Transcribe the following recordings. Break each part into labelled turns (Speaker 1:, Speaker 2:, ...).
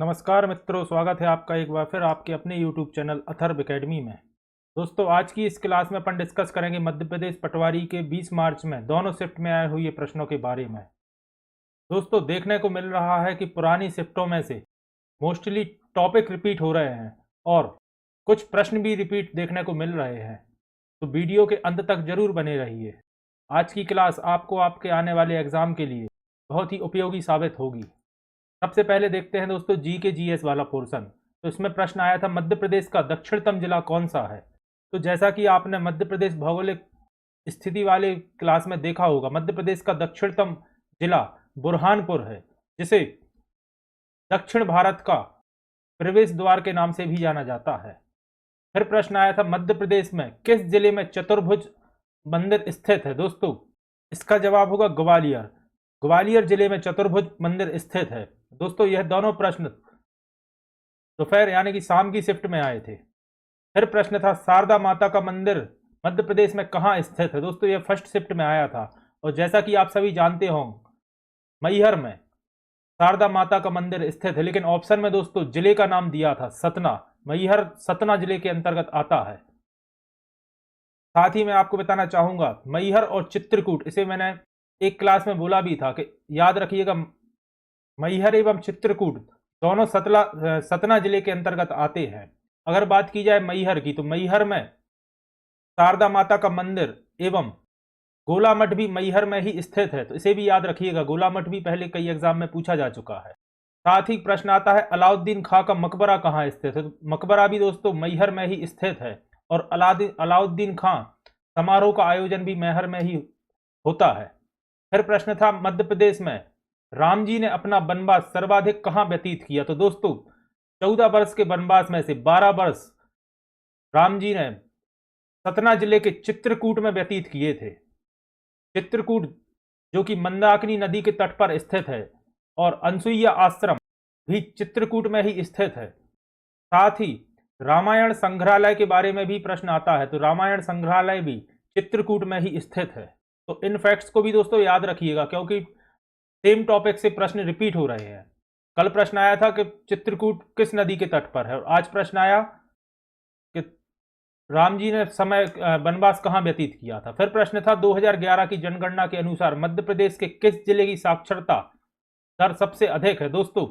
Speaker 1: नमस्कार मित्रों, स्वागत है आपका एक बार फिर आपके अपने YouTube चैनल अथर्व एकेडमी में। दोस्तों, आज की इस क्लास में अपन डिस्कस करेंगे मध्य प्रदेश पटवारी के 20 मार्च में दोनों शिफ्ट में आए हुए प्रश्नों के बारे में। दोस्तों, देखने को मिल रहा है कि पुरानी शिफ्टों में से मोस्टली टॉपिक रिपीट हो रहे हैं और कुछ प्रश्न भी रिपीट देखने को मिल रहे हैं, तो वीडियो के अंत तक जरूर बने रहिए। आज की क्लास आपको आपके आने वाले एग्जाम के लिए बहुत ही उपयोगी साबित होगी। सबसे पहले देखते हैं दोस्तों जी के जीएस वाला पोर्शन। तो इसमें प्रश्न आया था, मध्य प्रदेश का दक्षिणतम जिला कौन सा है। तो जैसा कि आपने मध्य प्रदेश भौगोलिक स्थिति वाले क्लास में देखा होगा, मध्य प्रदेश का दक्षिणतम जिला बुरहानपुर है, जिसे दक्षिण भारत का प्रवेश द्वार के नाम से भी जाना जाता है। फिर प्रश्न आया था, मध्य प्रदेश में किस जिले में चतुर्भुज मंदिर स्थित है। दोस्तों, इसका जवाब होगा ग्वालियर। ग्वालियर जिले में चतुर्भुज मंदिर स्थित है। दोस्तों, यह दोनों प्रश्न दोपहर यानी कि शाम की शिफ्ट में आए थे। फिर प्रश्न था, शारदा माता का मंदिर मध्य प्रदेश में कहाँ स्थित है। दोस्तों, यह फर्स्ट शिफ्ट में आया था और जैसा कि आप सभी जानते होंगे, मैहर में शारदा माता का मंदिर स्थित है, लेकिन ऑप्शन में दोस्तों जिले का नाम दिया था सतना। मैहर सतना जिले के अंतर्गत आता है। साथ ही मैं आपको बताना चाहूंगा, मैहर और चित्रकूट, इसे मैंने एक क्लास में बोला भी था कि याद रखिएगा, मैहर एवं चित्रकूट दोनों सतना जिले के अंतर्गत आते हैं। अगर बात की जाए मैहर की, तो मैहर में शारदा माता का मंदिर एवं गोला मठ भी मैहर में ही स्थित है, तो इसे भी याद रखिएगा। गोला मठ भी पहले कई एग्जाम में पूछा जा चुका है। साथ ही प्रश्न आता है, अलाउद्दीन खां का मकबरा कहाँ स्थित है। तो मकबरा भी दोस्तों मैहर में ही स्थित है और अलाउद्दीन खां समारोह का आयोजन भी मैहर में ही होता है। फिर प्रश्न था, मध्य प्रदेश में राम जी ने अपना वनवास सर्वाधिक कहां व्यतीत किया। तो दोस्तों, 14 वर्ष के वनवास में से 12 वर्ष राम जी ने सतना जिले के चित्रकूट में व्यतीत किए थे। चित्रकूट जो कि मंदाकिनी नदी के तट पर स्थित है और अनसुईया आश्रम भी चित्रकूट में ही स्थित है। साथ ही रामायण संग्रहालय के बारे में भी प्रश्न आता है, तो रामायण संग्रहालय भी चित्रकूट में ही स्थित है। तो इन फैक्ट्स को भी दोस्तों याद रखिएगा, क्योंकि सेम टॉपिक से प्रश्न रिपीट हो रहे हैं। कल प्रश्न आया था कि चित्रकूट किस नदी के तट पर है, और आज प्रश्न आया कि राम जी ने समय वनवास कहां व्यतीत किया था। फिर प्रश्न था, 2011 की जनगणना के अनुसार मध्य प्रदेश के किस जिले की साक्षरता दर सबसे अधिक है। दोस्तों,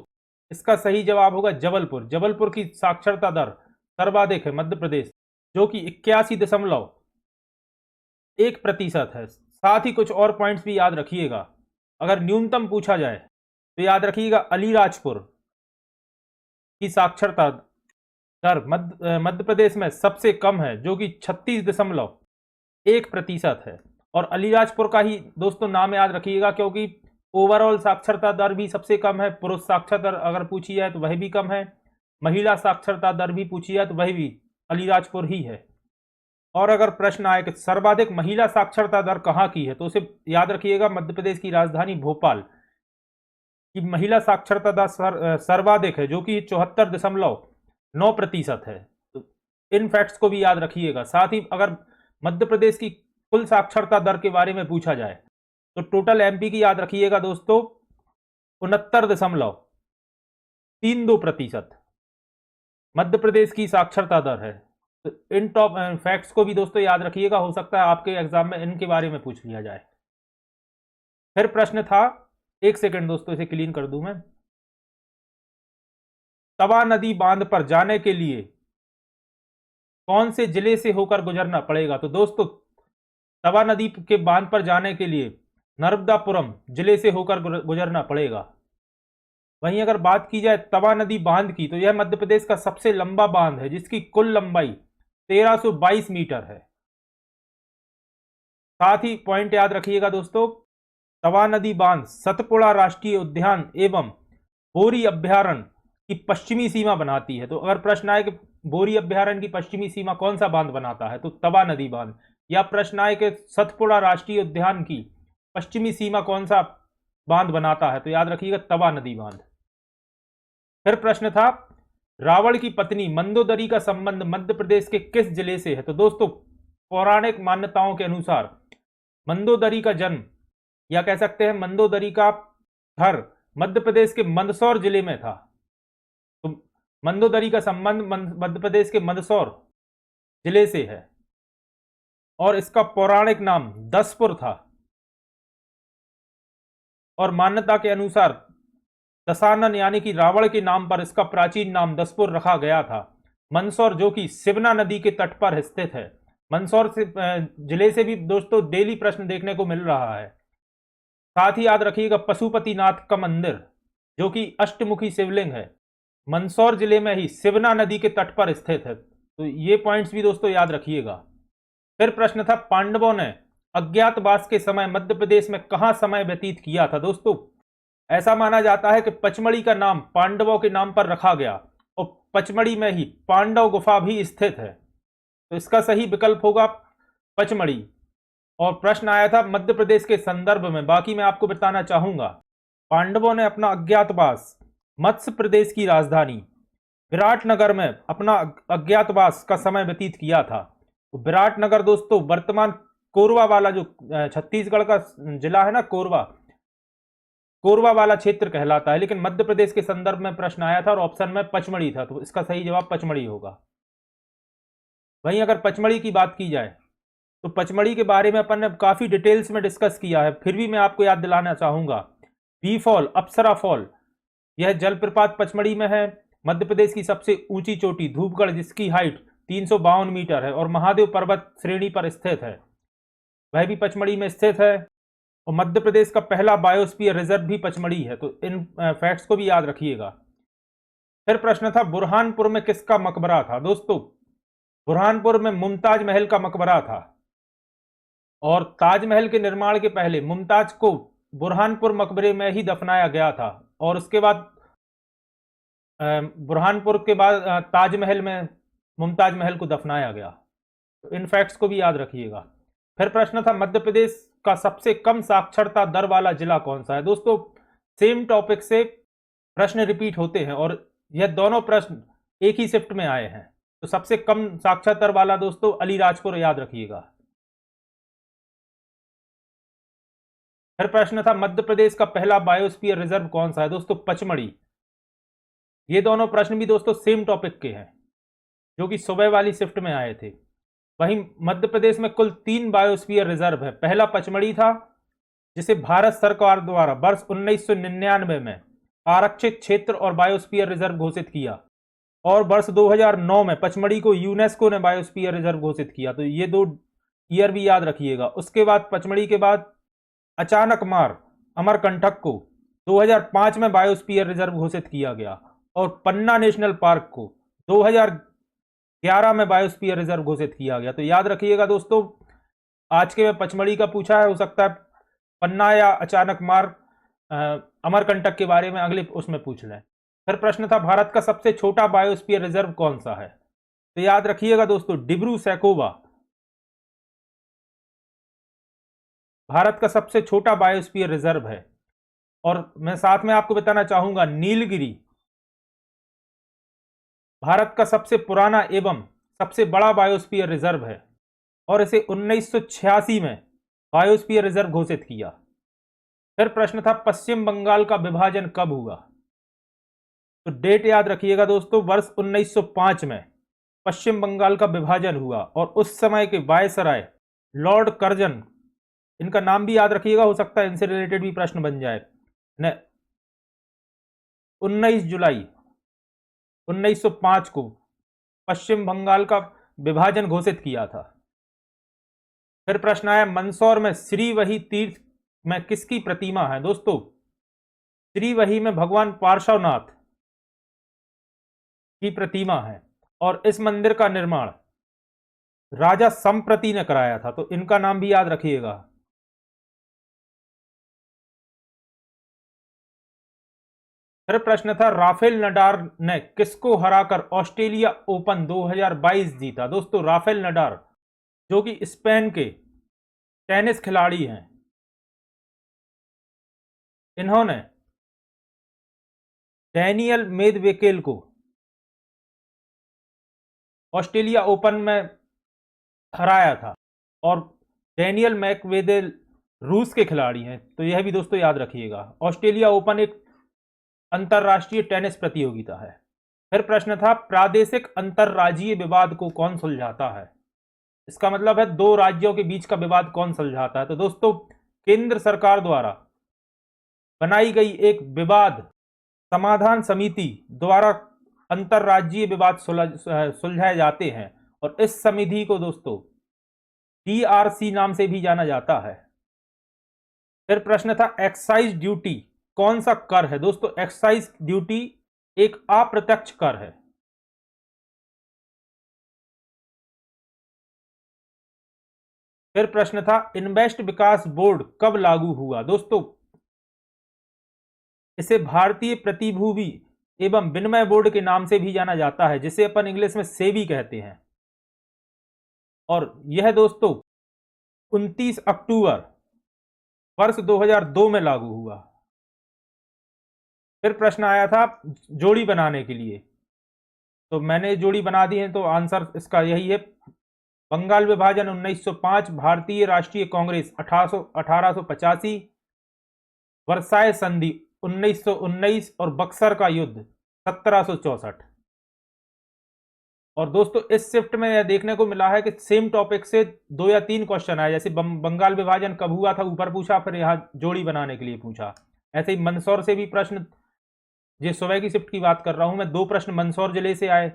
Speaker 1: इसका सही जवाब होगा जबलपुर। जबलपुर की साक्षरता दर सर्वाधिक है मध्य प्रदेश, जो कि 81.1% है। साथ ही कुछ और पॉइंट्स भी याद रखिएगा। अगर न्यूनतम पूछा जाए तो याद रखिएगा, अलीराजपुर की साक्षरता दर मध्य प्रदेश में सबसे कम है, जो कि 36.1% है। और अलीराजपुर का ही दोस्तों नाम याद रखिएगा, क्योंकि ओवरऑल साक्षरता दर भी सबसे कम है। पुरुष साक्षरता दर अगर पूछी जाए तो वह भी कम है, महिला साक्षरता दर भी पूछी जाए तो वह भी अलीराजपुर ही है। और अगर प्रश्न आए कि सर्वाधिक महिला साक्षरता दर कहाँ की है, तो उसे याद रखिएगा, मध्य प्रदेश की राजधानी भोपाल की महिला साक्षरता दर सर्वाधिक है, जो कि 74.9% है। तो इन फैक्ट्स को भी याद रखिएगा। साथ ही अगर मध्य प्रदेश की कुल साक्षरता दर के बारे में पूछा जाए तो टोटल एमपी की याद रखिएगा दोस्तों, 69.32% मध्य प्रदेश की साक्षरता दर है। तो इन टॉप फैक्ट्स को भी दोस्तों याद रखिएगा, हो सकता है आपके एग्जाम में इनके बारे में पूछ लिया जाए। फिर प्रश्न था, एक सेकंड दोस्तों, इसे क्लीन कर दूं मैं। तवा नदी बांध पर जाने के लिए कौन से जिले से होकर गुजरना पड़ेगा। तो दोस्तों, तवा नदी के बांध पर जाने के लिए नर्मदापुरम जिले से होकर गुजरना पड़ेगा। वहीं अगर बात की जाए तवा नदी बांध की, तो यह मध्य प्रदेश का सबसे लंबा बांध है, जिसकी कुल लंबाई 1322 मीटर है। साथ ही पॉइंट याद रखिएगा दोस्तों, तवा नदी बांध सतपुड़ा राष्ट्रीय उद्यान एवं बोरी अभ्यारण्य की पश्चिमी सीमा बनाती है। तो अगर प्रश्न आए कि बोरी अभ्यारण्य की पश्चिमी सीमा कौन सा बांध बनाता है, तो तवा नदी बांध। या प्रश्न आए कि सतपुड़ा राष्ट्रीय उद्यान की पश्चिमी सीमा कौन सा बांध बनाता है, तो याद रखिएगा तवा नदी बांध। फिर प्रश्न था, रावण की पत्नी मंदोदरी का संबंध मध्य प्रदेश के किस जिले से है। तो दोस्तों, पौराणिक मान्यताओं के अनुसार मंदोदरी का जन्म, या कह सकते हैं मंदोदरी का घर, मध्य प्रदेश के मंदसौर जिले में था। तो मंदोदरी का संबंध मध्य प्रदेश के मंदसौर जिले से है और इसका पौराणिक नाम दसपुर था और मान्यता के अनुसार दशानन यानी कि रावण के नाम पर इसका प्राचीन नाम दसपुर रखा गया था। मंदसौर जो कि शिवना नदी के तट पर स्थित है। मंदसौर से जिले से भी दोस्तों डेली प्रश्न देखने को मिल रहा है। साथ ही याद रखिएगा पशुपतिनाथ का मंदिर जो कि अष्टमुखी शिवलिंग है, मंदसौर जिले में ही शिवना नदी के तट पर स्थित है। तो ये पॉइंट्स भी दोस्तों याद रखिएगा। फिर प्रश्न था पांडवों ने अज्ञातवास के समय मध्य प्रदेश में कहां समय व्यतीत किया था। दोस्तों ऐसा माना जाता है कि पचमढ़ी का नाम पांडवों के नाम पर रखा गया और पचमढ़ी में ही पांडव गुफा भी स्थित है। तो इसका सही विकल्प होगा पचमढ़ी। और प्रश्न आया था मध्य प्रदेश के संदर्भ में, बाकी मैं आपको बताना चाहूंगा। पांडवों ने अपना अज्ञातवास मत्स्य प्रदेश की राजधानी विराटनगर में अपना अज्ञातवास का समय व्यतीत किया था। तो विराटनगर दोस्तों वर्तमान कोरबा वाला जो छत्तीसगढ़ का जिला है ना, कोरबा वाला क्षेत्र कहलाता है, लेकिन मध्य प्रदेश के संदर्भ में प्रश्न आया था और ऑप्शन में पचमढ़ी था, तो इसका सही जवाब पचमढ़ी होगा। वहीं अगर पचमढ़ी की बात की जाए तो पचमढ़ी के बारे में अपन ने काफी डिटेल्स में डिस्कस किया है, फिर भी मैं आपको याद दिलाना चाहूंगा। बी फॉल, अप्सरा फॉल, यह जलप्रपात पचमढ़ी में है। मध्य प्रदेश की सबसे ऊंची चोटी धूपगढ़ जिसकी हाइट 352 मीटर है और महादेव पर्वत श्रेणी पर स्थित है, वह भी पचमढ़ी में स्थित है। और मध्य प्रदेश का पहला बायोस्फीयर रिजर्व भी पचमढ़ी है। तो इन फैक्ट्स को भी याद रखिएगा। फिर प्रश्न था बुरहानपुर में किसका मकबरा था। दोस्तों बुरहानपुर में मुमताज महल का मकबरा था और ताजमहल के निर्माण के पहले मुमताज को बुरहानपुर मकबरे में ही दफनाया गया था और उसके बाद बुरहानपुर के बाद ताजमहल में मुमताज महल को दफनाया गया। तो इन फैक्ट्स को भी याद रखिएगा। फिर प्रश्न था मध्य प्रदेश का सबसे कम साक्षरता दर वाला जिला कौन सा है। दोस्तों सेम टॉपिक से प्रश्न रिपीट होते हैं और यह दोनों प्रश्न एक ही शिफ्ट में आए हैं। तो सबसे कम साक्षरता दर वाला दोस्तों अलीराजपुर, याद रखिएगा। फिर प्रश्न था मध्य प्रदेश का पहला बायोस्फीयर रिजर्व कौन सा है। दोस्तों पचमढ़ी। ये दोनों प्रश्न भी दोस्तों सेम टॉपिक के हैं जो कि सुबह वाली शिफ्ट में आए थे। वहीं मध्य प्रदेश में कुल 3 बायोस्फीयर रिजर्व है। पहला पचमढ़ी था जिसे भारत सरकार द्वारा वर्ष 1999 में आरक्षित क्षेत्र और बायोस्फीयर रिजर्व घोषित किया और वर्ष 2009 में पचमढ़ी को यूनेस्को ने बायोस्फीयर रिजर्व घोषित किया। तो ये 2 ईयर भी याद रखिएगा। उसके बाद पचमढ़ी के बाद अचानकमार अमरकंटक को 2005 में बायोस्फीयर रिजर्व घोषित किया गया और पन्ना नेशनल पार्क को 2011 में बायोस्फीयर रिजर्व घोषित किया गया। तो याद रखिएगा दोस्तों, आज के में पचमढ़ी का पूछा है, हो सकता है पन्ना या अचानकमार अमरकंटक के बारे में अगले उसमें पूछ लें। फिर प्रश्न था भारत का सबसे छोटा बायोस्फीयर रिजर्व कौन सा है। तो याद रखिएगा दोस्तों डिब्रू सैखोवा भारत का सबसे छोटा बायोस्फीयर रिजर्व है। और मैं साथ में आपको बताना चाहूंगा नीलगिरी भारत का सबसे पुराना एवं सबसे बड़ा बायोस्फीयर रिजर्व है और इसे 1986 में बायोस्फीयर रिजर्व घोषित किया। फिर प्रश्न था पश्चिम बंगाल का विभाजन कब हुआ। तो डेट याद रखिएगा दोस्तों, वर्ष 1905 में पश्चिम बंगाल का विभाजन हुआ और उस समय के वायसराय लॉर्ड कर्जन, इनका नाम भी याद रखिएगा, हो सकता है इनसे रिलेटेड भी प्रश्न बन जाए, ने 19 जुलाई 1905 को पश्चिम बंगाल का विभाजन घोषित किया था। फिर प्रश्न आया मंदसौर में श्रीवही तीर्थ में किसकी प्रतिमा है। दोस्तों श्रीवही में भगवान पार्श्वनाथ की प्रतिमा है और इस मंदिर का निर्माण राजा संप्रति ने कराया था। तो इनका नाम भी याद रखिएगा। फिर प्रश्न था राफेल नडाल ने किसको हराकर ऑस्ट्रेलिया ओपन 2022 जीता। दोस्तों राफेल नडाल जो कि स्पेन के टेनिस खिलाड़ी हैं, इन्होंने डैनियल मेदवेदेव को ऑस्ट्रेलिया ओपन में हराया था और डैनियल मेदवेदेव रूस के खिलाड़ी हैं। तो यह भी दोस्तों याद रखिएगा। ऑस्ट्रेलिया ओपन एक अंतरराष्ट्रीय टेनिस प्रतियोगिता है। फिर प्रश्न था प्रादेशिक अंतरराज्यीय विवाद को कौन सुलझाता है। इसका मतलब है दो राज्यों के बीच का विवाद कौन सुलझाता है। तो दोस्तों केंद्र सरकार द्वारा बनाई गई एक विवाद समाधान समिति द्वारा अंतरराज्यीय विवाद सुलझाए जाते हैं और इस समिति को दोस्तों टीआरसी नाम से भी जाना जाता है। फिर प्रश्न था एक्साइज ड्यूटी कौन सा कर है। दोस्तों एक्साइज ड्यूटी एक अप्रत्यक्ष कर है। फिर प्रश्न था इन्वेस्ट विकास बोर्ड कब लागू हुआ। दोस्तों इसे भारतीय प्रतिभूति एवं विनिमय बोर्ड के नाम से भी जाना जाता है, जिसे अपन इंग्लिश में सेबी कहते हैं। और यह दोस्तों 29 अक्टूबर वर्ष 2002 में लागू हुआ। फिर प्रश्न आया था जोड़ी बनाने के लिए, तो मैंने जोड़ी बना दी है, तो आंसर इसका यही है। बंगाल विभाजन 1905, भारतीय राष्ट्रीय कांग्रेस 1885, वर्साय संधि 1919 और बक्सर का युद्ध 1764। और दोस्तों इस शिफ्ट में यह देखने को मिला है कि सेम टॉपिक से 2 या 3 क्वेश्चन आए। जैसे बंगाल विभाजन कब हुआ था ऊपर पूछा, फिर यहाँ जोड़ी बनाने के लिए पूछा। ऐसे ही मंदसौर से भी प्रश्न, ये सुबह की शिफ्ट की बात कर रहा हूं मैं, 2 प्रश्न मंदसौर जिले से आए।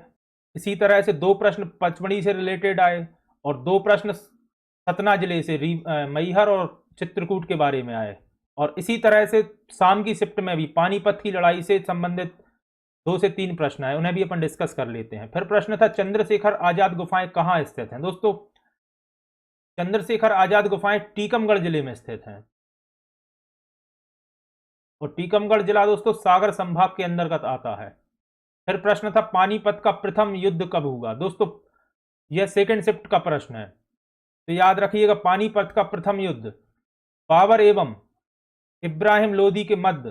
Speaker 1: इसी तरह से 2 प्रश्न पचमढ़ी से रिलेटेड आए और 2 प्रश्न सतना जिले से मैहर और चित्रकूट के बारे में आए। और इसी तरह से शाम की शिफ्ट में भी पानीपत की लड़ाई से संबंधित 2 से 3 प्रश्न आए, उन्हें भी अपन डिस्कस कर लेते हैं। फिर प्रश्न था चंद्रशेखर आजाद गुफाएं कहाँ स्थित हैं। दोस्तों चंद्रशेखर आजाद गुफाएं टीकमगढ़ जिले में स्थित हैं और टीकमगढ़ जिला दोस्तों सागर संभाग के अंतर्गत आता है। फिर प्रश्न था पानीपत का प्रथम युद्ध कब हुआ। दोस्तों यह सेकंड शिफ्ट का प्रश्न है, तो याद रखिएगा पानीपत का प्रथम युद्ध बाबर एवं इब्राहिम लोदी के मध्य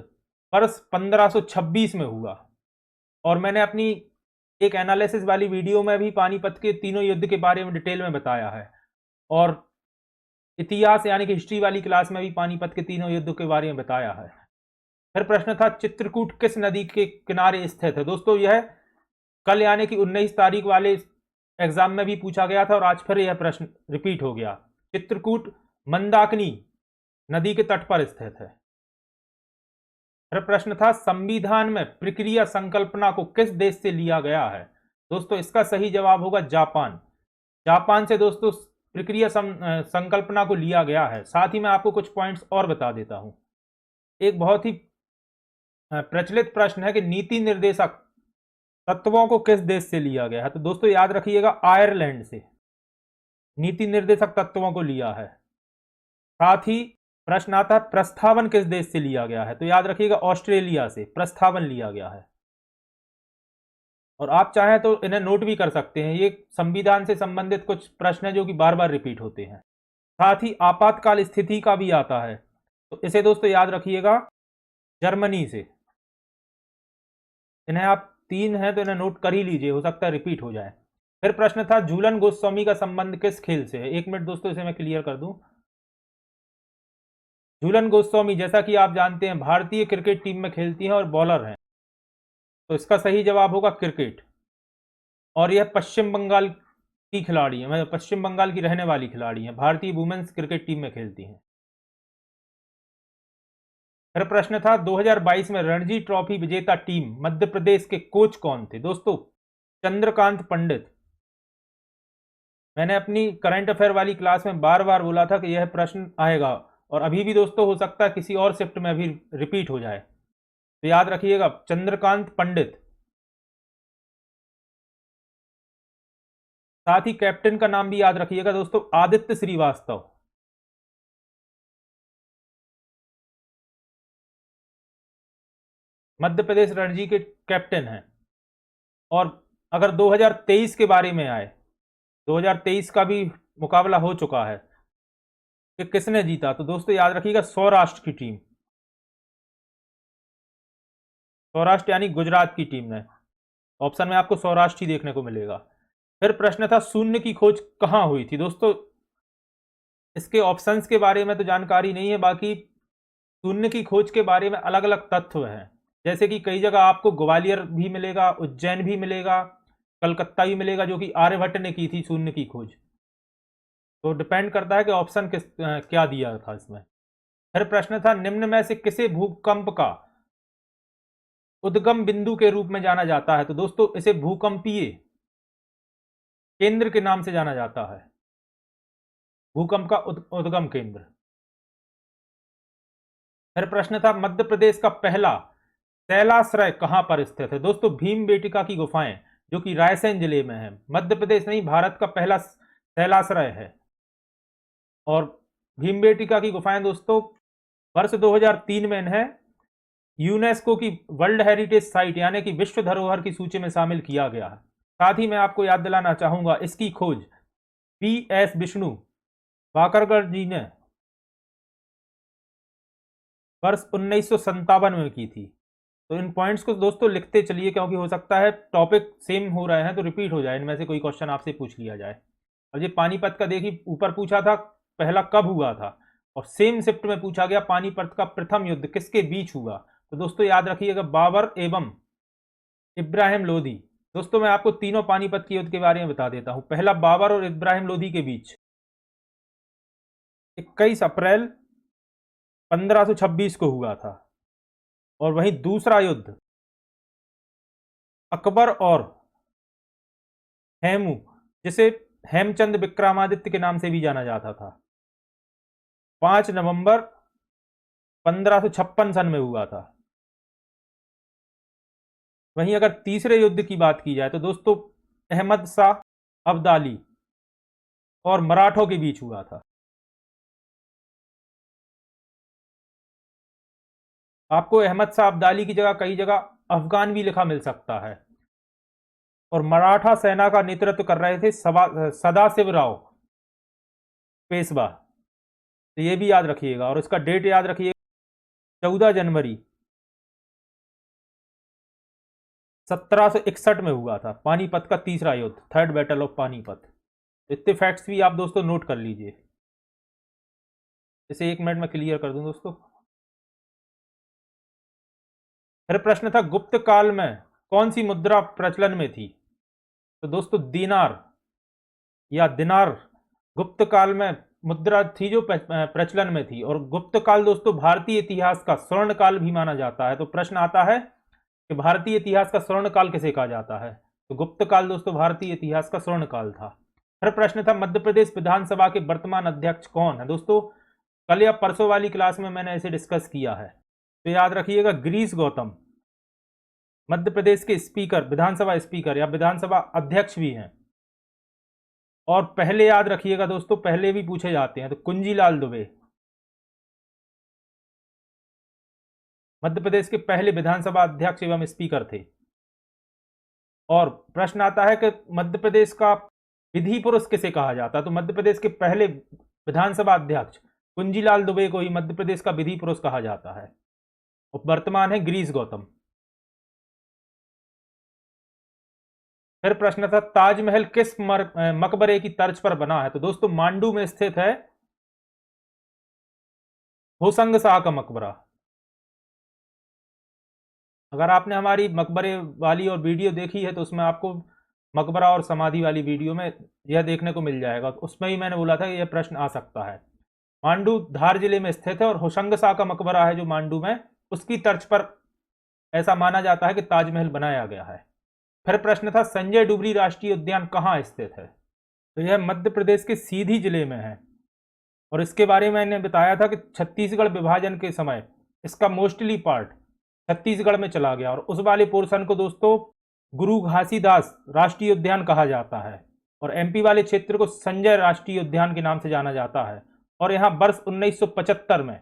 Speaker 1: वर्ष 1526 में हुआ। और मैंने अपनी एक एनालिसिस वाली वीडियो में भी पानीपत के तीनों युद्ध के बारे में डिटेल में बताया है, और इतिहास यानी कि हिस्ट्री वाली क्लास में भी पानीपत के तीनों युद्धों के बारे में बताया है। फिर प्रश्न था चित्रकूट किस नदी के किनारे स्थित है। दोस्तों यह कल यानी कि 19 तारीख वाले एग्जाम में भी पूछा गया था और आज फिर यह प्रश्न रिपीट हो गया। चित्रकूट मंदाकिनी नदी के तट पर स्थित है। फिर प्रश्न था संविधान में प्रक्रिया संकल्पना को किस देश से लिया गया है। दोस्तों इसका सही जवाब होगा जापान। जापान से दोस्तों प्रक्रिया संकल्पना को लिया गया है। साथ ही मैं आपको कुछ पॉइंट्स और बता देता हूं। एक बहुत ही प्रचलित प्रश्न है कि नीति निर्देशक तत्वों को किस देश से लिया गया है। तो दोस्तों याद रखिएगा आयरलैंड से नीति निर्देशक तत्वों को लिया है। साथ ही प्रश्न आता है प्रस्तावन किस देश से लिया गया है। तो याद रखिएगा ऑस्ट्रेलिया से प्रस्तावन लिया गया है। और आप चाहें तो इन्हें नोट भी कर सकते हैं, ये संविधान से संबंधित कुछ प्रश्न है जो कि बार बार रिपीट होते हैं। साथ ही आपातकाल स्थिति का भी आता है, तो इसे दोस्तों याद रखिएगा जर्मनी से। इन्हें आप 3 हैं तो इन्हें नोट कर ही लीजिए, हो सकता है रिपीट हो जाए। फिर प्रश्न था झूलन गोस्वामी का संबंध किस खेल से है। 1 मिनट दोस्तों इसे मैं क्लियर कर दूं। झूलन गोस्वामी जैसा कि आप जानते हैं भारतीय क्रिकेट टीम में खेलती हैं और बॉलर हैं, तो इसका सही जवाब होगा क्रिकेट। और यह पश्चिम बंगाल की खिलाड़ी है, मतलब पश्चिम बंगाल की रहने वाली खिलाड़ी हैं, भारतीय वुमेन्स क्रिकेट टीम में खेलती हैं। फिर प्रश्न था 2022 में रणजी ट्रॉफी विजेता टीम मध्य प्रदेश के कोच कौन थे। दोस्तों चंद्रकांत पंडित। मैंने अपनी करंट अफेयर वाली क्लास में बार बार बोला था कि यह प्रश्न आएगा, और अभी भी दोस्तों हो सकता है किसी और शिफ्ट में भी रिपीट हो जाए, तो याद रखिएगा चंद्रकांत पंडित। साथ ही कैप्टन का नाम भी याद रखिएगा दोस्तों आदित्य श्रीवास्तव। मध्य प्रदेश रणजी के कैप्टन हैं। और अगर 2023 के बारे में आए, 2023 का भी मुकाबला हो चुका है कि किसने जीता, तो दोस्तों याद रखिएगा सौराष्ट्र की टीम, सौराष्ट्र यानी गुजरात की टीम ने। ऑप्शन में आपको सौराष्ट्र ही देखने को मिलेगा। फिर प्रश्न था शून्य की खोज कहां हुई थी। दोस्तों इसके ऑप्शंस के बारे में तो जानकारी नहीं है, बाकी शून्य की खोज के बारे में अलग अलग तथ्य हैं। जैसे कि कई जगह आपको ग्वालियर भी मिलेगा, उज्जैन भी मिलेगा, कलकत्ता भी मिलेगा, जो कि आर्यभट्ट ने की थी शून्य की खोज। तो डिपेंड करता है कि ऑप्शन क्या दिया था इसमें। फिर प्रश्न था, निम्न में से किसे भूकंप का उद्गम बिंदु के रूप में जाना जाता है? तो दोस्तों इसे भूकंपीय केंद्र के नाम से जाना जाता है, भूकंप का उद्गम केंद्र। फिर प्रश्न था, मध्य प्रदेश का पहला शैलाश्रय कहां पर स्थित है? दोस्तों भीमबेटका की गुफाएं, जो कि रायसेन जिले में है। मध्य प्रदेश नहीं, भारत का पहला शैलाश्रय है। और भीमबेटका की गुफाएं दोस्तों वर्ष 2003 में इन्हें यूनेस्को की वर्ल्ड हेरिटेज साइट यानी कि विश्व धरोहर की सूची में शामिल किया गया है। साथ ही मैं आपको याद दिलाना चाहूंगा, इसकी खोज PS विष्णु वाकरकर जी ने वर्ष 1957 में की थी। तो इन पॉइंट्स को दोस्तों लिखते चलिए, क्योंकि हो सकता है टॉपिक सेम हो रहे हैं तो रिपीट हो जाए, इनमें से कोई क्वेश्चन आपसे पूछ लिया जाए। और ये पानीपत का देखिए, ऊपर पूछा था पहला कब हुआ था, और सेम शिफ्ट में पूछा गया पानीपत का प्रथम युद्ध किसके बीच हुआ। तो दोस्तों याद रखिएगा, बाबर एवं इब्राहिम लोधी। दोस्तों मैं आपको तीनों पानीपत के युद्ध के बारे में बता देता हूं। पहला बाबर और इब्राहिम लोधी के बीच 21 अप्रैल 1526 को हुआ था। और वहीं दूसरा युद्ध अकबर और हेमू, जिसे हेमचंद विक्रमादित्य के नाम से भी जाना जाता था, 5 नवंबर 1556 सन में हुआ था। वहीं अगर तीसरे युद्ध की बात की जाए तो दोस्तों अहमद शाह अब्दाली और मराठों के बीच हुआ था। आपको अहमद शाह अब्दाली की जगह कई जगह अफगान भी लिखा मिल सकता है। और मराठा सेना का नेतृत्व कर रहे थे सदाशिवराव पेशवा। तो ये भी याद रखिएगा, और इसका डेट याद रखिएगा, 14 जनवरी 1761 में हुआ था पानीपत का तीसरा युद्ध, थर्ड बैटल ऑफ पानीपत। इतने फैक्ट्स भी आप दोस्तों नोट कर लीजिए, इसे 1 मिनट में क्लियर कर दूं दोस्तों। फिर प्रश्न था, गुप्त काल में कौन सी मुद्रा प्रचलन में थी? तो दोस्तों दीनार या दिनार गुप्त काल में मुद्रा थी जो प्रचलन में थी। और गुप्त काल दोस्तों भारतीय इतिहास का स्वर्ण काल भी माना जाता है। तो प्रश्न आता है कि भारतीय इतिहास का स्वर्ण काल किसे कहा जाता है? तो गुप्त काल दोस्तों भारतीय इतिहास का स्वर्ण काल था। फिर प्रश्न था, मध्य प्रदेश विधानसभा के वर्तमान अध्यक्ष कौन है? दोस्तों कल या परसों वाली क्लास में मैंने इसे डिस्कस किया है, तो याद रखिएगा, गिरीश गौतम मध्य प्रदेश के स्पीकर, विधानसभा स्पीकर या विधानसभा अध्यक्ष भी हैं। और पहले याद रखिएगा दोस्तों, पहले भी पूछे जाते हैं, तो कुंजीलाल दुबे मध्य प्रदेश के पहले विधानसभा अध्यक्ष एवं स्पीकर थे। और प्रश्न आता है कि मध्य प्रदेश का विधि पुरुष किसे कहा जाता है? तो मध्य प्रदेश के पहले विधानसभा अध्यक्ष कुंजीलाल दुबे को ही मध्य प्रदेश का विधि पुरुष कहा जाता है। और वर्तमान है गिरीश गौतम। फिर प्रश्न था, ताजमहल किस मकबरे की तर्ज पर बना है? तो दोस्तों मांडू में स्थित है होशंग शाह का मकबरा। अगर आपने हमारी मकबरे वाली और वीडियो देखी है तो उसमें आपको मकबरा और समाधि वाली वीडियो में यह देखने को मिल जाएगा। तो उसमें ही मैंने बोला था कि यह प्रश्न आ सकता है। मांडू धार जिले में स्थित है और होशंग शाह का मकबरा है जो मांडू में, उसकी तर्ज पर ऐसा माना जाता है कि ताजमहल बनाया गया है। फिर प्रश्न था, संजय डुबरी राष्ट्रीय उद्यान कहाँ स्थित है? तो यह मध्य प्रदेश के सीधी जिले में है। और इसके बारे में मैंने बताया था कि छत्तीसगढ़ विभाजन के समय इसका मोस्टली पार्ट छत्तीसगढ़ में चला गया, और उस वाले पोर्शन को दोस्तों गुरु घासीदास राष्ट्रीय उद्यान कहा जाता है। और MP वाले क्षेत्र को संजय राष्ट्रीय उद्यान के नाम से जाना जाता है। और यहाँ वर्ष 1975 में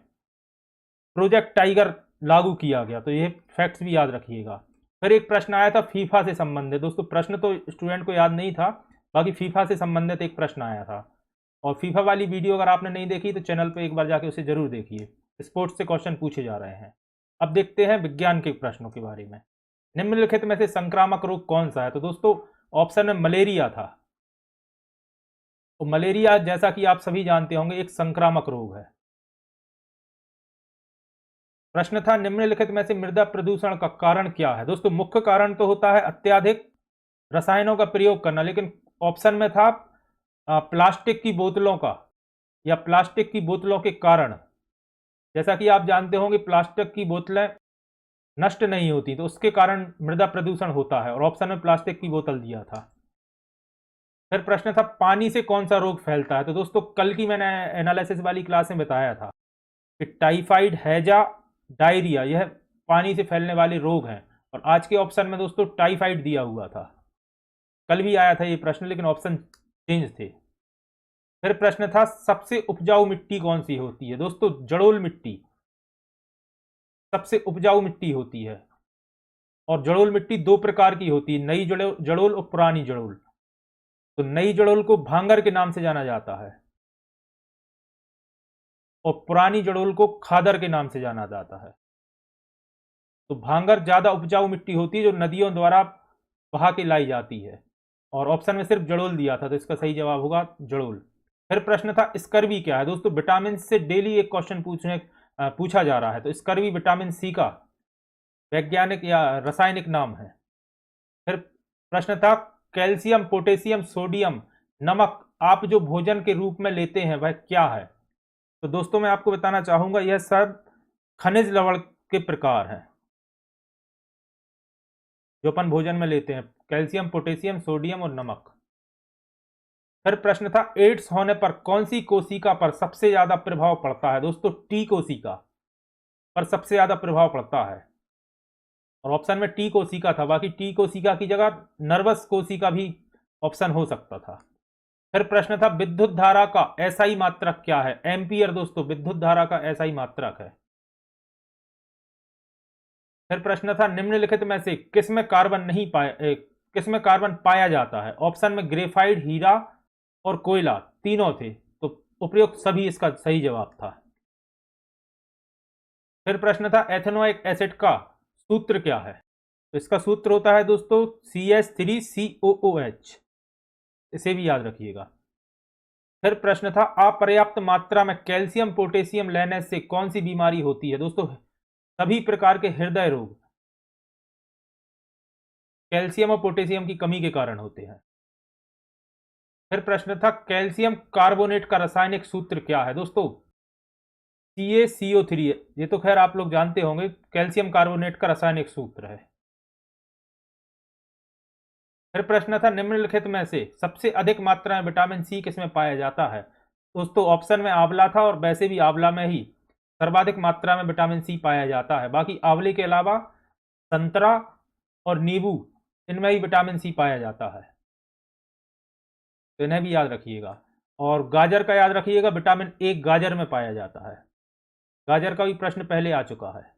Speaker 1: प्रोजेक्ट टाइगर लागू किया गया। तो ये फैक्ट्स भी याद रखिएगा। फिर एक प्रश्न आया था फीफा से संबंधित। दोस्तों प्रश्न तो स्टूडेंट को याद नहीं था, बाकी फीफा से संबंधित एक प्रश्न आया था। और फीफा वाली वीडियो अगर आपने नहीं देखी तो चैनल पे एक बार जाके उसे जरूर देखिए, स्पोर्ट्स से क्वेश्चन पूछे जा रहे हैं। अब देखते हैं विज्ञान के प्रश्नों के बारे में। निम्नलिखित में से संक्रामक रोग कौन सा है? तो दोस्तों ऑप्शन में मलेरिया था। तो मलेरिया जैसा कि आप सभी जानते होंगे एक संक्रामक रोग है। प्रश्न था निम्नलिखित में से मृदा प्रदूषण का कारण क्या है। दोस्तों मुख्य कारण तो होता है अत्यधिक रसायनों का प्रयोग करना, लेकिन ऑप्शन में था प्लास्टिक की बोतलों का या प्लास्टिक की बोतलों के कारण। जैसा कि आप जानते होंगे प्लास्टिक की बोतलें नष्ट नहीं होती, तो उसके कारण मृदा प्रदूषण होता है, और ऑप्शन में प्लास्टिक की बोतल दिया था। फिर प्रश्न था पानी से कौन सा रोग फैलता है। तो दोस्तों कल की मैंने एनालिसिस वाली क्लास में बताया था कि टाइफाइड, हैजा, डायरिया यह पानी से फैलने वाले रोग हैं, और आज के ऑप्शन में दोस्तों टाइफाइड दिया हुआ था। कल भी आया था ये प्रश्न, लेकिन ऑप्शन चेंज थे। फिर प्रश्न था सबसे उपजाऊ मिट्टी कौन सी होती है। दोस्तों जड़ोल मिट्टी सबसे उपजाऊ मिट्टी होती है, और जड़ोल मिट्टी दो प्रकार की होती है, नई जड़ोल और पुरानी जड़ोल। तो नई जड़ोल को भांगर के नाम से जाना जाता है, और पुरानी जड़ोल को खादर के नाम से जाना जाता है। तो भांगर ज्यादा उपजाऊ मिट्टी होती है, जो नदियों द्वारा बहा के लाई जाती है, और ऑप्शन में सिर्फ जड़ोल दिया था, तो इसका सही जवाब होगा जड़ोल। फिर प्रश्न था स्कर्वी क्या है। दोस्तों विटामिन से डेली एक क्वेश्चन पूछा जा रहा है, तो स्कर्वी विटामिन सी का वैज्ञानिक या रासायनिक नाम है। फिर प्रश्न था कैल्शियम, पोटेशियम, सोडियम, नमक आप जो भोजन के रूप में लेते हैं वह क्या है। तो दोस्तों मैं आपको बताना चाहूंगा यह सब खनिज लवण के प्रकार हैं जो अपन भोजन में लेते हैं, कैल्शियम, पोटेशियम, सोडियम और नमक। फिर प्रश्न था एड्स होने पर कौन सी कोशिका पर सबसे ज्यादा प्रभाव पड़ता है। दोस्तों टी कोशिका पर सबसे ज्यादा प्रभाव पड़ता है, और ऑप्शन में टी कोशिका था, बाकी टी कोशिका की जगह नर्वस कोशिका भी ऑप्शन हो सकता था। फिर प्रश्न था विद्युत धारा का एसआई मात्रक क्या है। एम्पियर दोस्तों विद्युत धारा का एसआई मात्रक है। फिर प्रश्न था निम्नलिखित में से किसमें कार्बन नहीं पाया किसमें कार्बन पाया जाता है। ऑप्शन में ग्रेफाइट, हीरा और कोयला तीनों थे, तो उपयुक्त सभी इसका सही जवाब था। फिर प्रश्न था एथेनोइक एसिड का सूत्र क्या है। तो इसका सूत्र होता है दोस्तों CH3COOH, इसे भी याद रखिएगा। फिर प्रश्न था अपर्याप्त मात्रा में कैल्शियम, पोटेशियम लेने से कौन सी बीमारी होती है। दोस्तों सभी प्रकार के हृदय रोग कैल्शियम और पोटेशियम की कमी के कारण होते हैं। फिर प्रश्न था कैल्शियम कार्बोनेट का रासायनिक सूत्र क्या है। दोस्तों CaCO3, ये तो खैर आप लोग जानते होंगे, कैल्शियम कार्बोनेट का रासायनिक सूत्र है। फिर प्रश्न था निम्नलिखित में से सबसे अधिक मात्रा में विटामिन सी किसमें पाया जाता है। दोस्तों ऑप्शन में आंवला था, और वैसे भी आंवला में ही सर्वाधिक मात्रा में विटामिन सी पाया जाता है, बाकी आंवले के अलावा संतरा और नींबू इनमें ही विटामिन सी पाया जाता है, तो इन्हें भी याद रखिएगा। और गाजर का याद रखिएगा, विटामिन ए गाजर में पाया जाता है। गाजर का भी प्रश्न पहले आ चुका है।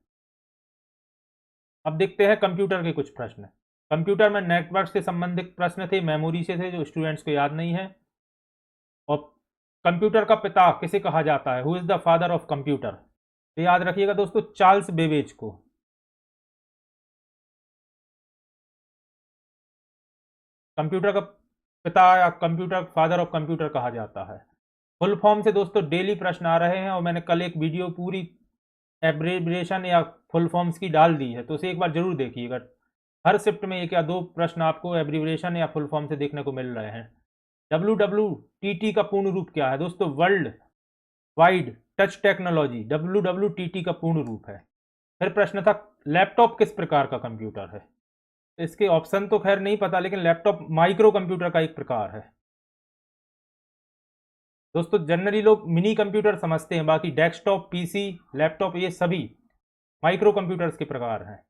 Speaker 1: अब देखते हैं कंप्यूटर के कुछ प्रश्न। कंप्यूटर में नेटवर्क से संबंधित प्रश्न थे, मेमोरी से थे, जो स्टूडेंट्स को याद नहीं है। और कंप्यूटर का पिता किसे कहा जाता है, who is the father of computer. तो याद रखिएगा दोस्तों चार्ल्स बेबेज को। कंप्यूटर का पिता या कंप्यूटर फादर ऑफ कंप्यूटर कहा जाता है। फुल फॉर्म से दोस्तों डेली प्रश्न आ रहे हैं, और मैंने कल एक वीडियो पूरी एब्रेविएशन या फुल फॉर्म्स की डाल दी है, तो उसे एक बार जरूर देखिएगा। हर शिफ्ट में एक या दो प्रश्न आपको एब्रीविएशन या फुल फॉर्म से देखने को मिल रहे हैं। WWTT का पूर्ण रूप क्या है। दोस्तों world wide touch technology WWTT का पूर्ण रूप है। फिर प्रश्न था लैपटॉप किस प्रकार का कंप्यूटर है। इसके ऑप्शन तो खैर नहीं पता, लेकिन लैपटॉप माइक्रो कंप्यूटर का एक प्रकार है। दोस्तों जनरली लोग मिनी कंप्यूटर समझते हैं, बाकी डेस्कटॉप, पीसी, लैपटॉप ये सभी माइक्रो कंप्यूटर्स के प्रकार हैं।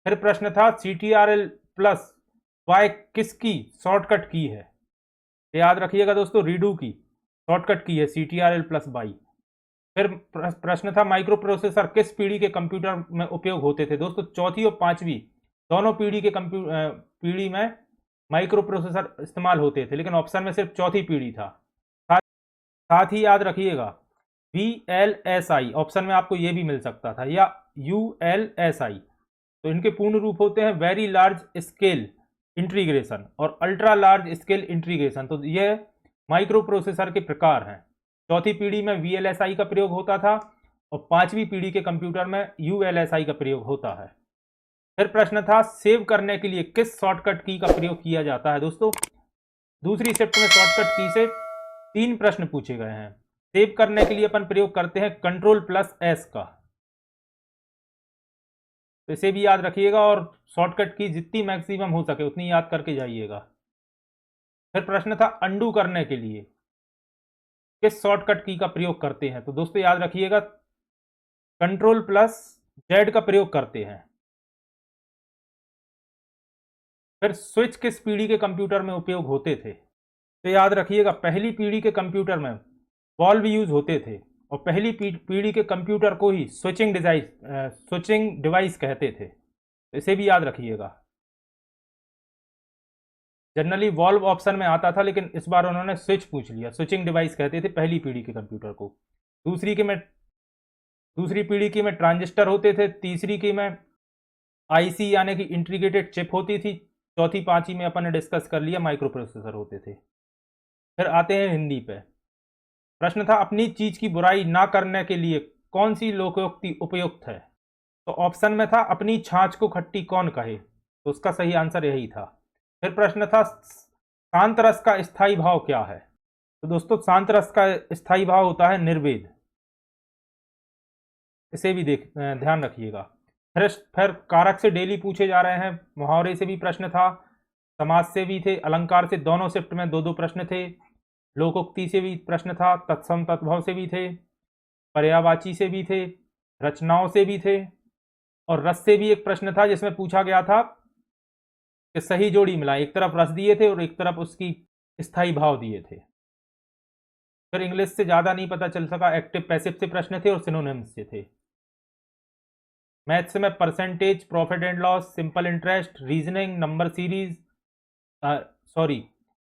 Speaker 1: फिर प्रश्न था CTRL+Y किसकी शॉर्टकट की है। याद रखिएगा दोस्तों रीडू की शॉर्टकट की है CTRL+Y। फिर प्रश्न था माइक्रो प्रोसेसर किस पीढ़ी के कंप्यूटर में उपयोग होते थे। दोस्तों चौथी और पांचवी दोनों पीढ़ी के पीढ़ी में माइक्रो प्रोसेसर इस्तेमाल होते थे, लेकिन ऑप्शन में सिर्फ चौथी पीढ़ी था। साथ ही याद रखिएगा VLSI ऑप्शन में आपको ये भी मिल सकता था, या ULSI। तो इनके पूर्ण रूप होते हैं वेरी लार्ज स्केल इंटीग्रेशन और अल्ट्रा लार्ज स्केल इंटीग्रेशन। तो ये माइक्रो प्रोसेसर के प्रकार हैं। चौथी पीढ़ी में VLSI का प्रयोग होता था, और 5वीं पीढ़ी के कंप्यूटर में ULSI का प्रयोग होता है। फिर प्रश्न था सेव करने के लिए किस शॉर्टकट की का प्रयोग किया जाता है। दोस्तों दूसरी शिफ्ट में शॉर्टकट की से 3 प्रश्न पूछे गए हैं। सेव करने के लिए अपन प्रयोग करते हैं Ctrl+S का, तो इसे भी याद रखिएगा और शॉर्टकट की जितनी मैक्सिमम हो सके उतनी याद करके जाइएगा। फिर प्रश्न था अंडू करने के लिए किस शॉर्टकट की का प्रयोग करते हैं, तो दोस्तों याद रखिएगा Ctrl+Z का प्रयोग करते हैं। फिर स्विच किस पीढ़ी के कंप्यूटर में उपयोग होते थे, तो याद रखिएगा पहली पीढ़ी के कंप्यूटर में वॉल्व यूज होते थे और पहली पीढ़ी के कंप्यूटर को ही स्विचिंग डिवाइस कहते थे, तो इसे भी याद रखिएगा। जनरली वॉल्व ऑप्शन में आता था लेकिन इस बार उन्होंने स्विच पूछ लिया, स्विचिंग डिवाइस कहते थे पहली पीढ़ी के कंप्यूटर को। दूसरी पीढ़ी की में ट्रांजिस्टर होते थे, तीसरी की में आईसी यानी कि इंटीग्रेटेड चिप होती थी, चौथी पांचवी में अपन ने डिस्कस कर लिया माइक्रो प्रोसेसर होते थे। फिर आते हैं हिंदी पे। प्रश्न था अपनी चीज की बुराई ना करने के लिए कौन सी लोकोक्ति उपयुक्त है, तो ऑप्शन में था अपनी छाछ को खट्टी कौन कहे, तो उसका सही आंसर यही था। फिर प्रश्न था शांत रस का स्थायी भाव क्या है, तो दोस्तों शांत रस का स्थायी भाव होता है निर्वेद, इसे भी ध्यान रखिएगा। फिर कारक से डेली पूछे जा रहे हैं, मुहावरे से भी प्रश्न था, समाज से भी थे, अलंकार से दोनों शिफ्ट में 2-2 प्रश्न थे, लोकोक्ति से भी प्रश्न था, तत्सम तत्भव से भी थे, पर्यायवाची से भी थे, रचनाओं से भी थे और रस से भी एक प्रश्न था जिसमें पूछा गया था कि सही जोड़ी मिला, एक तरफ रस दिए थे और एक तरफ उसकी स्थायी भाव दिए थे। फिर इंग्लिश से ज्यादा नहीं पता चल सका, एक्टिव पैसिव से प्रश्न थे और सिनोनिम्स से थे। मैथ्स में percentage, profit and loss, simple interest, reasoning, number series,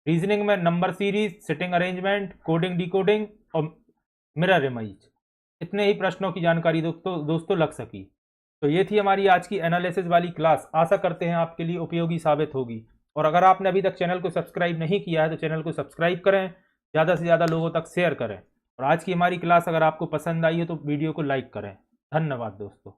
Speaker 1: reasoning में number series, sitting arrangement, coding decoding और मिरर इमेज, इतने ही प्रश्नों की जानकारी दोस्तों लग सकी। तो ये थी हमारी आज की एनालिसिस वाली क्लास, आशा करते हैं आपके लिए उपयोगी साबित होगी। और अगर आपने अभी तक चैनल को सब्सक्राइब नहीं किया है तो चैनल को सब्सक्राइब करें, ज़्यादा से ज़्यादा लोगों तक शेयर करें और आज की हमारी क्लास अगर आपको पसंद आई है तो वीडियो को लाइक करें। धन्यवाद दोस्तों।